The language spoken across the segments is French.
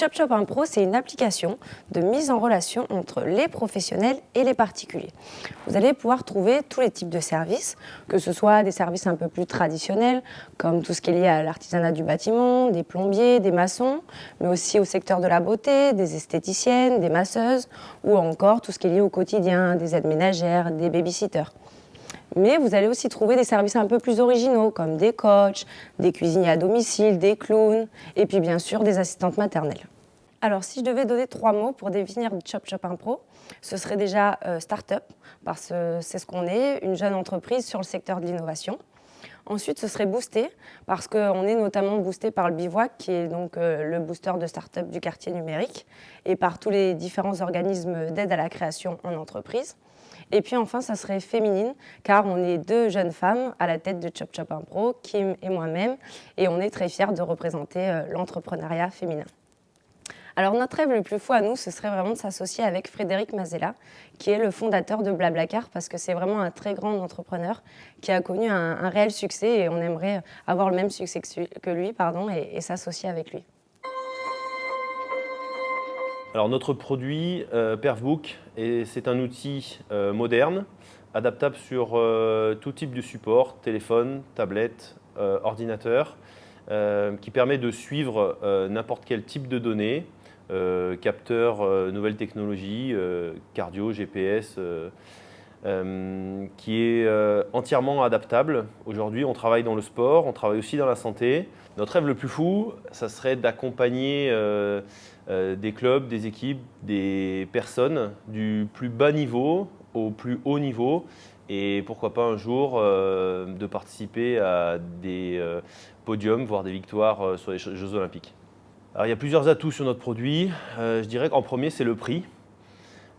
ChopChop Impro, c'est une application de mise en relation entre les professionnels et les particuliers. Vous allez pouvoir trouver tous les types de services, que ce soit des services un peu plus traditionnels, comme tout ce qui est lié à l'artisanat du bâtiment, des plombiers, des maçons, mais aussi au secteur de la beauté, des esthéticiennes, des masseuses, ou encore tout ce qui est lié au quotidien, des aides ménagères, des babysitters. Mais vous allez aussi trouver des services un peu plus originaux, comme des coachs, des cuisiniers à domicile, des clowns, et puis bien sûr des assistantes maternelles. Alors si je devais donner 3 mots pour définir ChopChop Impro, ce serait déjà start-up, parce que c'est ce qu'on est, une jeune entreprise sur le secteur de l'innovation. Ensuite, ce serait boosté, parce qu'on est notamment boosté par le Bivouac, qui est donc le booster de start-up du quartier numérique, et par tous les différents organismes d'aide à la création en entreprise. Et puis enfin, ça serait féminine, car on est 2 jeunes femmes à la tête de ChopChop Impro, Kim et moi-même, et on est très fiers de représenter l'entrepreneuriat féminin. Alors notre rêve le plus fou à nous, ce serait vraiment de s'associer avec Frédéric Mazella, qui est le fondateur de Blablacar, parce que c'est vraiment un très grand entrepreneur qui a connu un réel succès, et on aimerait avoir le même succès que lui, et s'associer avec lui. Alors notre produit Perfbook, c'est un outil moderne, adaptable sur tout type de support, téléphone, tablette, ordinateur, qui permet de suivre n'importe quel type de données, capteurs, nouvelles technologies, cardio, GPS, qui est entièrement adaptable. Aujourd'hui, on travaille dans le sport, on travaille aussi dans la santé. Notre rêve le plus fou, ça serait d'accompagner des clubs, des équipes, des personnes du plus bas niveau au plus haut niveau, et pourquoi pas un jour de participer à des podiums, voire des victoires sur les Jeux Olympiques. Alors, il y a plusieurs atouts sur notre produit. Je dirais qu'en premier, c'est le prix.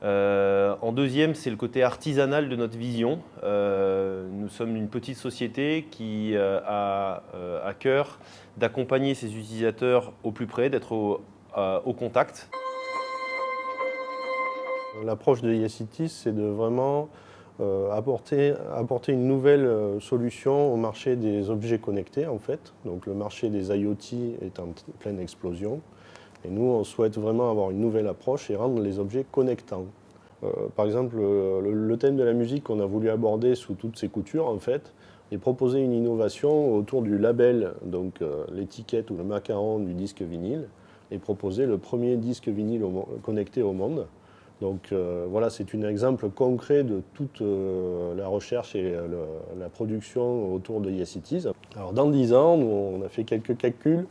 En deuxième, c'est le côté artisanal de notre vision. Nous sommes une petite société qui a à cœur d'accompagner ses utilisateurs au plus près, d'être au contact. L'approche de YesCity, c'est de vraiment apporter une nouvelle solution au marché des objets connectés, en fait. Donc le marché des IoT est en pleine explosion. Et nous, on souhaite vraiment avoir une nouvelle approche et rendre les objets connectants. Par exemple, le thème de la musique qu'on a voulu aborder sous toutes ses coutures, en fait, et proposer une innovation autour du label, donc l'étiquette ou le macaron du disque vinyle, et proposer le premier disque vinyle connecté au monde. Donc voilà, c'est un exemple concret de toute la recherche et la production autour de YesCities. Alors dans 10 ans, nous, on a fait quelques calculs.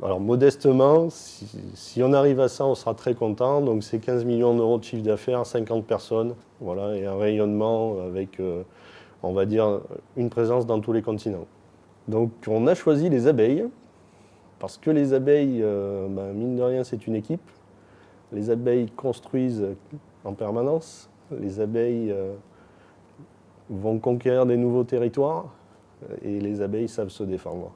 Alors modestement, si on arrive à ça, on sera très content. Donc c'est 15 millions d'euros de chiffre d'affaires, 50 personnes, voilà, et un rayonnement avec, on va dire, une présence dans tous les continents. Donc on a choisi les abeilles, parce que les abeilles, mine de rien, c'est une équipe. Les abeilles construisent en permanence. Les abeilles vont conquérir des nouveaux territoires, et les abeilles savent se défendre.